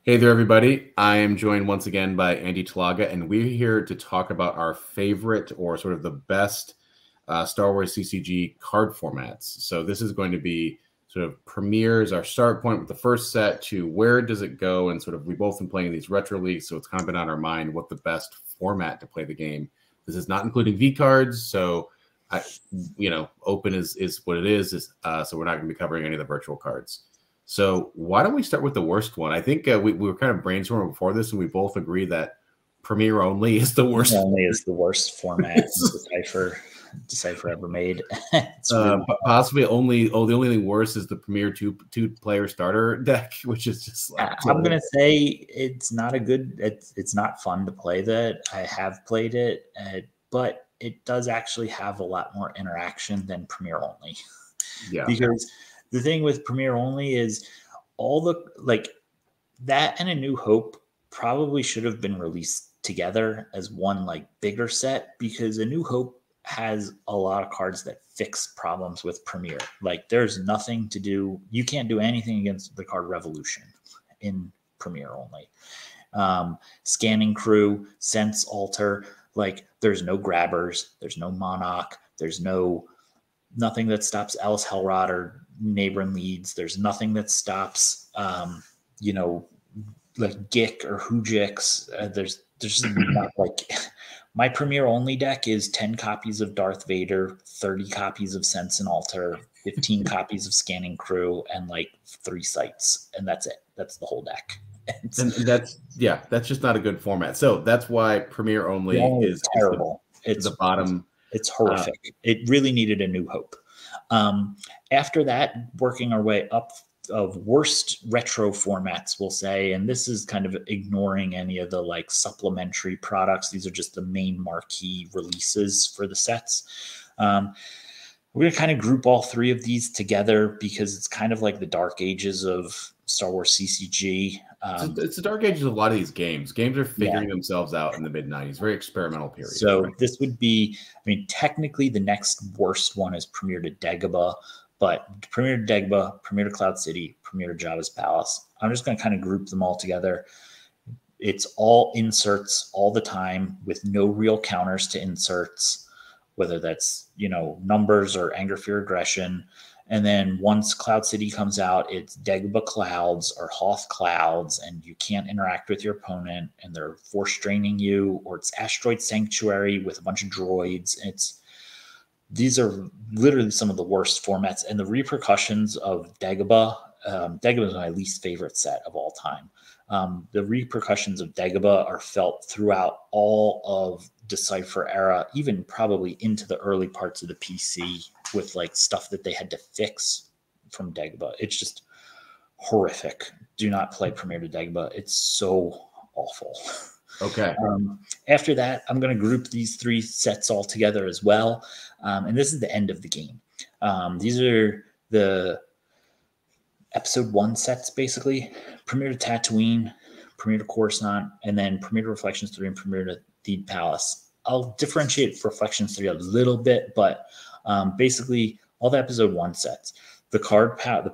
Hey there, everybody. I am joined once again by Andy Talaga, and we're here to talk about our favorite or sort of the best Star Wars CCG card formats. So this is going to be sort of premieres, our start point with the first set to where does it go, and sort of we both been playing these retro leagues, so it's kind of been on our mind what the best format to play the game. This is not including V cards, so open is what it is. So we're not going to be covering any of the virtual cards. So why don't we start with the worst one? I think we were kind of brainstorming before this, and we both agree that Premiere only is the worst. Only is the worst format Decipher ever made. Really possibly the only thing worse is the Premiere two player starter deck, which is just like I'm gonna say it's not a good. It's not fun to play that. I have played it, but it does actually have a lot more interaction than Premiere only. Yeah, because the thing with Premiere only is all the that and A New Hope probably should have been released together as one bigger set, because A New Hope has a lot of cards that fix problems with Premiere. There's nothing to do. You can't do anything against the card Revolution in Premiere only. Scanning Crew, Sense Alter, there's no grabbers, there's no Monarch, there's nothing that stops Alice Hellrod or Neighboring Leads. There's nothing that stops, Gick or Hoojix. There's not my Premiere only deck is 10 copies of Darth Vader, 30 copies of Sense and Alter, 15 copies of Scanning Crew, and 3 sites, and that's it. That's the whole deck. and that's just not a good format. So that's why Premiere only is terrible. It's the bottom. It's horrific. It really needed A New Hope. After that, working our way up of worst retro formats, we'll say, and this is kind of ignoring any of the supplementary products. These are just the main marquee releases for the sets. We're going to kind of group all 3 of these together because it's kind of like the dark ages of Star Wars CCG. It's the dark ages of a lot of these games. Games are figuring themselves out in the mid-90s. Very experimental period. So this would be, technically the next worst one is Premiere to Dagobah, but Premiere to Dagobah, Premiere to Cloud City, Premiere to Jabba's Palace. I'm just going to kind of group them all together. It's all inserts all the time with no real counters to inserts, whether that's, numbers or anger, fear, aggression. And then once Cloud City comes out, it's Dagobah Clouds or Hoth Clouds, and you can't interact with your opponent, and they're force draining you, or it's Asteroid Sanctuary with a bunch of droids. These are literally some of the worst formats, and the repercussions of Dagobah. Dagobah is my least favorite set of all time. The repercussions of Dagobah are felt throughout all of Decipher era, even probably into the early parts of the PC, with stuff that they had to fix from Dagobah. It's just horrific. Do not play Premiere to Dagobah. It's so awful. Okay. After that, I'm going to group these 3 sets all together as well. And this is the end of the game. These are the episode 1 sets, basically. Premiere to Tatooine, Premiere to Coruscant, and then Premiere to Reflections 3 and Premiere to Theed Palace. I'll differentiate Reflections 3 a little bit, but basically all the episode 1 sets. The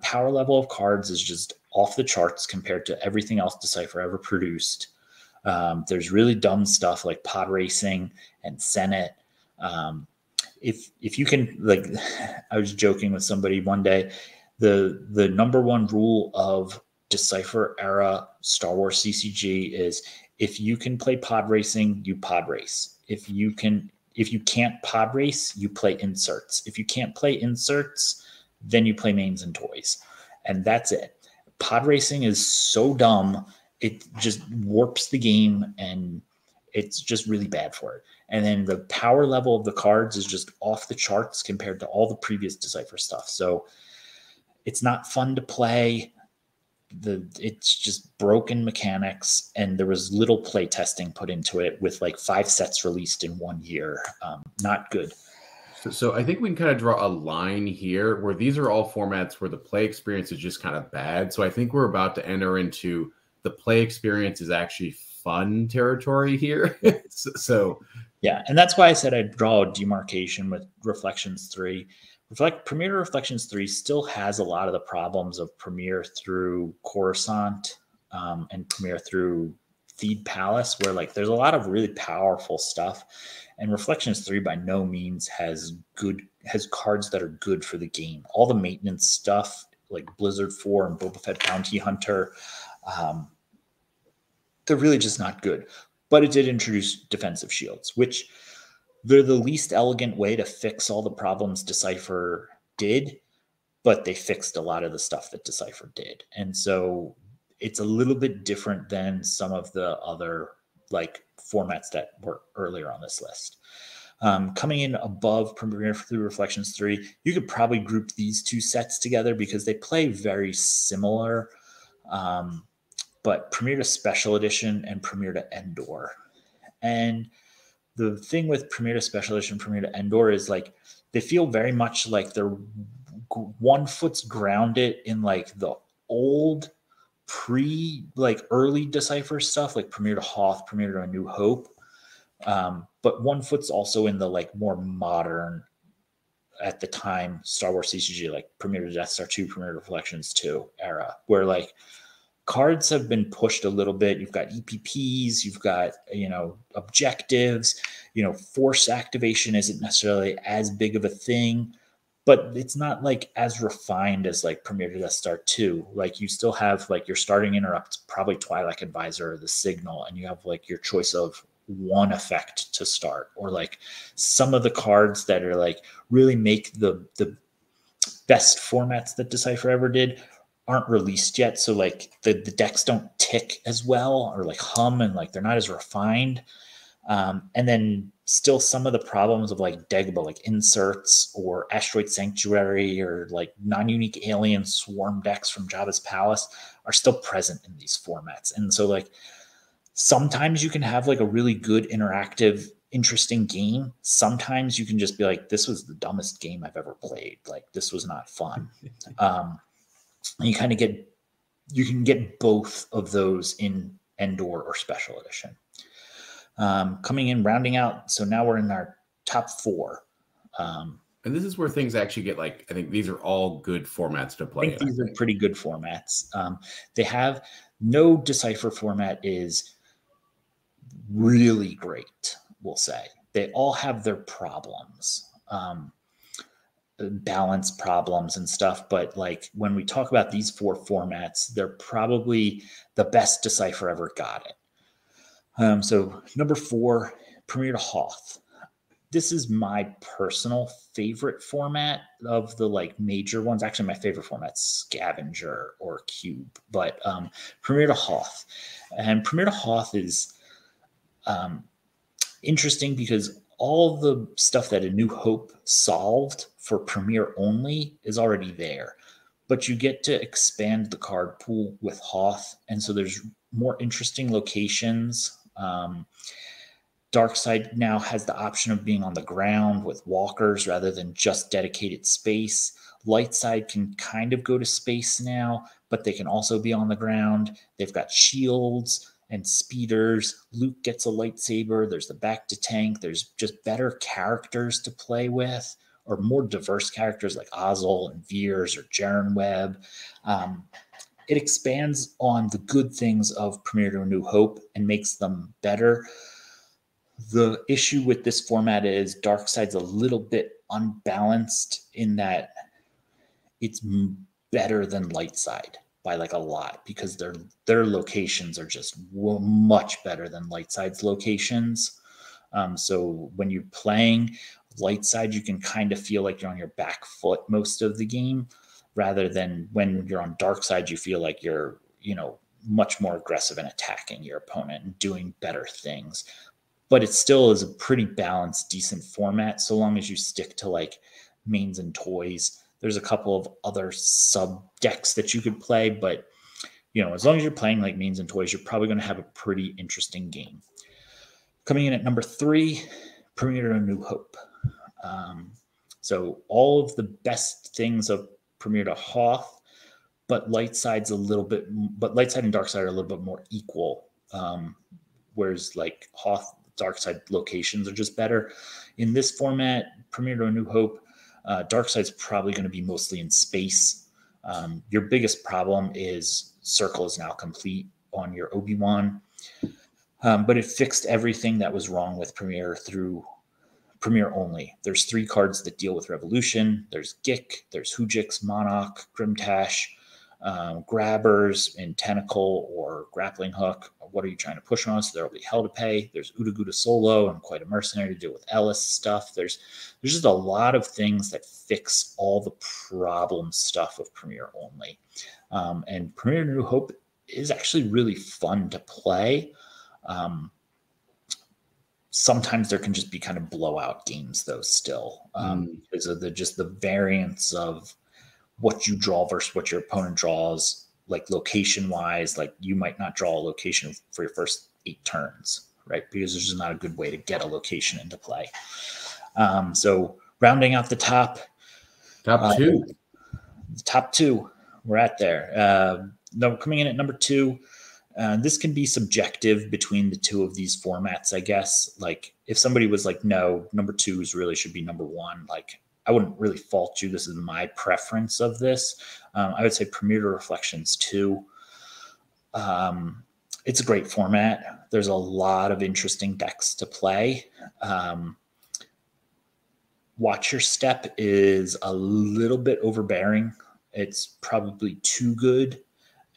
power level of cards is just off the charts compared to everything else Decipher ever produced. There's really dumb stuff like pod racing and Senate. If you can, I was joking with somebody one day, the number 1 rule of Decipher era Star Wars CCG is if you can play pod racing, you pod race. If you can't pod race, you play inserts. If you can't play inserts, then you play mains and toys. And that's it. Pod racing is so dumb. It just warps the game, and it's just really bad for it. And then the power level of the cards is just off the charts compared to all the previous Decipher stuff. So it's not fun to play. It's just broken mechanics, and there was little play testing put into it with 5 sets released in 1 year. Not good. So I think we can kind of draw a line here where these are all formats where the play experience is just kind of bad. So I think we're about to enter into the play experience is actually fun territory here. So yeah, and that's why I said I'd draw a demarcation with Reflections 3. Premiere Reflections 3 still has a lot of the problems of Premiere through Coruscant and Premier through Theed Palace, where like there's a lot of really powerful stuff. And Reflections 3 by no means has cards that are good for the game. All the maintenance stuff, like Blizzard 4 and Boba Fett Bounty Hunter, they're really just not good. But it did introduce defensive shields, which they're the least elegant way to fix all the problems Decipher did, but they fixed a lot of the stuff that Decipher did. And so it's a little bit different than some of the other like formats that were earlier on this list. Coming in above Premier through Reflections 3, you could probably group these two sets together because they play very similar, but Premier to Special Edition and Premier to Endor. And the thing with Premier to Special Edition, Premier to Endor is like they feel very much like they're one foot's grounded in like the old like early Decipher stuff, like Premier to Hoth, Premier to A New Hope. But one foot's also in the like more modern, at the time, Star Wars CCG, like Premier to Death Star 2, Premier to Reflections 2 era, where like cards have been pushed a little bit. You've got EPPs, you've got, objectives, force activation isn't necessarily as big of a thing, but it's not like as refined as like Premier to Death Star 2. Like you still have like your starting interrupt, probably Twi'lek Advisor or the Signal, and you have like your choice of one effect to start, or like some of the cards that are like really make the best formats that Decipher ever did aren't released yet. So like the decks don't tick as well or like hum, and like they're not as refined. And then still some of the problems of like Dagobah, like inserts or Asteroid Sanctuary or like non-unique alien swarm decks from Jabba's Palace are still present in these formats. And so like sometimes you can have like a really good interactive, interesting game. Sometimes you can just be like, this was the dumbest game I've ever played. Like this was not fun. You can get both of those in Endor or Special Edition. Coming in, rounding out. So now we're in our top 4. And this is where things actually get like, I think these are all good formats to play. I think these are pretty good formats. They have no Decipher format is really great, we'll say. They all have their problems, balance problems and stuff. But like when we talk about these 4 formats, they're probably the best Decipher ever got it. So number 4, Premier to Hoth. This is my personal favorite format of the like major ones. Actually, my favorite format's Scavenger or Cube, but Premier to Hoth. And Premier to Hoth is interesting because all the stuff that A New Hope solved for Premier only is already there, but you get to expand the card pool with Hoth. And so there's more interesting locations. Darkside now has the option of being on the ground with walkers rather than just dedicated space. Lightside can kind of go to space now, but they can also be on the ground. They've got shields and speeders. Luke gets a lightsaber. There's the back to tank. There's just better characters to play with, or more diverse characters like Ozzel and Veers or Jaren Webb. It expands on the good things of Premier to A New Hope and makes them better. The issue with this format is Darkside's a little bit unbalanced in that it's better than Lightside by like a lot, because their locations are just much better than Lightside's locations. So when you're playing Lightside, you can kind of feel like you're on your back foot most of the game, rather than when you're on Darkside, you feel like you're, much more aggressive and attacking your opponent and doing better things. But it still is a pretty balanced, decent format, so long as you stick to like mains and toys. There's a couple of other sub decks that you could play, but as long as you're playing like mains and toys, you're probably going to have a pretty interesting game. Coming in at number 3, Premier to A New Hope. So all of the best things of Premier to Hoth, but Lightside and Darkside are a little bit more equal. Whereas like Hoth, Darkside locations are just better. In this format, Premier to A New Hope, Darkside's probably going to be mostly in space. Your biggest problem is Circle is now complete. on your Obi-Wan. But it fixed everything that was wrong with Premier through Premier only. There's 3 cards that deal with Revolution. There's Gik, there's Hujix, Monarch, Grimtash, Grabbers in Tentacle or Grappling Hook. What are you trying to push on? So there will be Hell to Pay. There's Utaguda Solo and Quite a Mercenary to deal with Ellis stuff. There's just a lot of things that fix all the problem stuff of Premier only. And Premier New Hope is actually really fun to play. Sometimes there can just be kind of blowout games though still, because of the variance of what you draw versus what your opponent draws, like location wise. Like you might not draw a location for your first 8 turns, right? Because there's just not a good way to get a location into play. So rounding out the top 2, we're at there. Coming in at number 2. This can be subjective between the 2 of these formats, I guess. Like if somebody was like, no, number 2 really should be number 1, like I wouldn't really fault you. This is my preference of this. I would say Premier Reflections 2. It's a great format. There's a lot of interesting decks to play. Watch Your Step is a little bit overbearing. It's probably too good.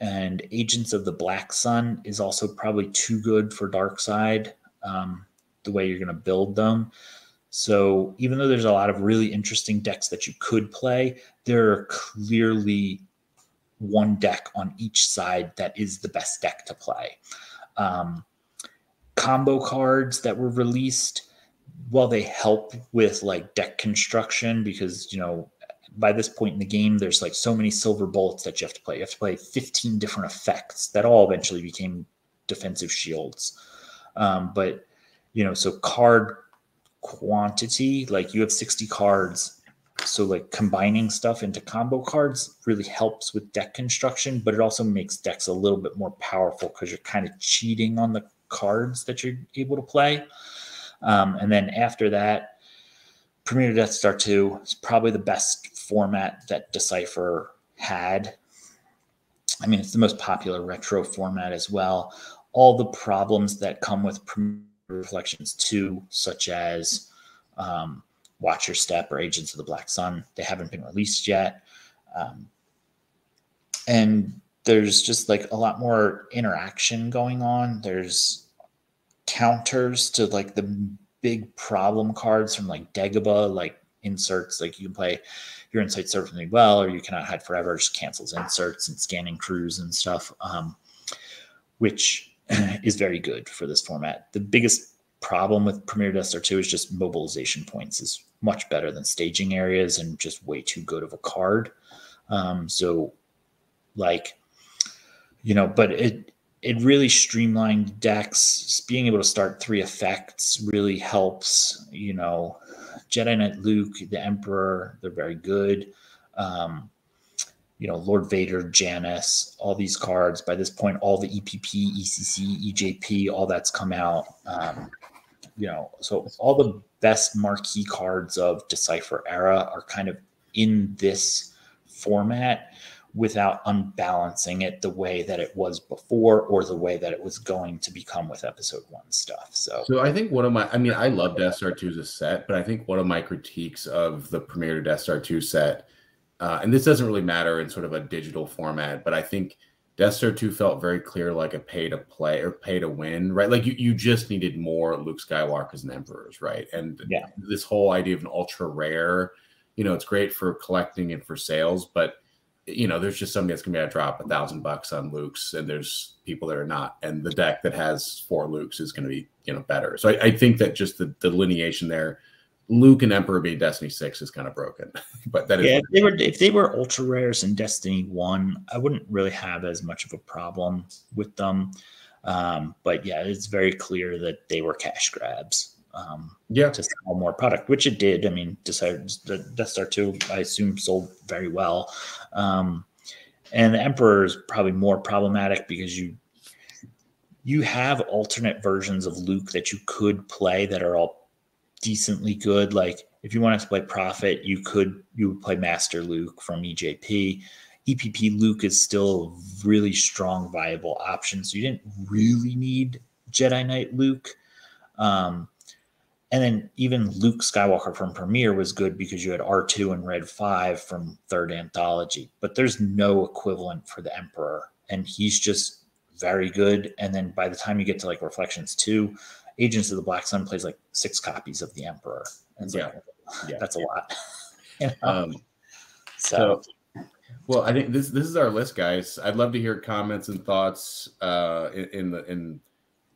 And Agents of the Black Sun is also probably too good for Darkside, the way you're going to build them. So even though there's a lot of really interesting decks that you could play, there are clearly one deck on each side that is the best deck to play. Combo cards that were released, while they help with like deck construction, because, by this point in the game, there's like so many silver bullets that you have to play. You have to play 15 different effects that all eventually became defensive shields. So card quantity, like you have 60 cards. So like combining stuff into combo cards really helps with deck construction, but it also makes decks a little bit more powerful because you're kind of cheating on the cards that you're able to play. And then after that, Premier Death Star 2 is probably the best format that Decipher had. I mean, it's the most popular retro format as well. All the problems that come with Premier Reflections 2, such as Watch Your Step or Agents of the Black Sun, they haven't been released yet. And there's just like a lot more interaction going on. There's counters to like the big problem cards from like Dagobah, like inserts, like you can play your Insight serves me well, or you cannot hide forever, just cancels inserts and scanning crews and stuff, which is very good for this format. The biggest problem with Premier Death Star 2 is just mobilization points is much better than staging areas and just way too good of a card. But it really streamlined decks. Being able to start 3 effects really helps. Jedi Knight Luke, the Emperor, they're very good. Lord Vader, Janice, all these cards. By this point, all the EPP, ECC, EJP, all that's come out. So all the best marquee cards of Decipher era are kind of in this format without unbalancing it the way that it was before or the way that it was going to become with episode 1 stuff. So I think I love Death Star 2 as a set, but I think one of my critiques of the Premier Death Star 2 set, and this doesn't really matter in sort of a digital format, but I think Death Star 2 felt very clear like a pay to play or pay to win, right? Like you just needed more Luke Skywalkers and Emperors, right? And this whole idea of an ultra rare, it's great for collecting and for sales, but there's just somebody that's gonna be able to drop $1,000 on Luke's, and there's people that are not, and the deck that has 4 Luke's is gonna be better. So I think that just the delineation there, Luke and Emperor being Destiny 6 is kind of broken. But that is if they were ultra rares in Destiny 1, I wouldn't really have as much of a problem with them. But it's very clear that they were cash grabs. To sell more product, which it did. I mean, the Death Star 2, I assume, sold very well. And the Emperor is probably more problematic because you have alternate versions of Luke that you could play that are all decently good. Like if you wanted to play Prophet, you would play Master Luke from EJP. EPP Luke is still a really strong, viable option. So you didn't really need Jedi Knight Luke. And then even Luke Skywalker from Premiere was good because you had R2 and Red 5 from third anthology, but there's no equivalent for the Emperor. And he's just very good. And then by the time you get to like Reflections 2, Agents of the Black Sun plays like 6 copies of the Emperor. And that's a lot. You know? So, well, I think this is our list, guys. I'd love to hear comments and thoughts in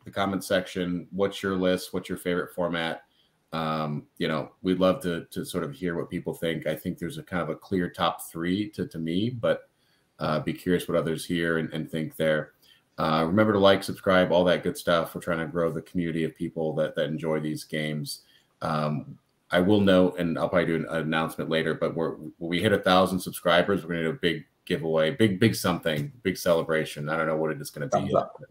the comment section. What's your list? What's your favorite format? You know, we'd love to sort of hear what people think. I think there's a kind of a clear top 3 to me, but be curious what others hear and think there. Remember to like, subscribe, all that good stuff. We're trying to grow the community of people that enjoy these games. I will note, and I'll probably do an announcement later, but when we hit 1,000 subscribers, we're going to do a big giveaway, big something, big celebration. I don't know what it is going to be yet, but,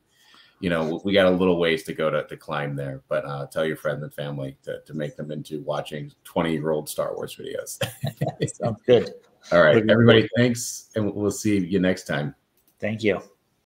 you know, we got a little ways to go to climb there, but tell your friends and family to make them into watching 20-year-old Star Wars videos. Sounds good. All right, everybody, thanks, and we'll see you next time. Thank you.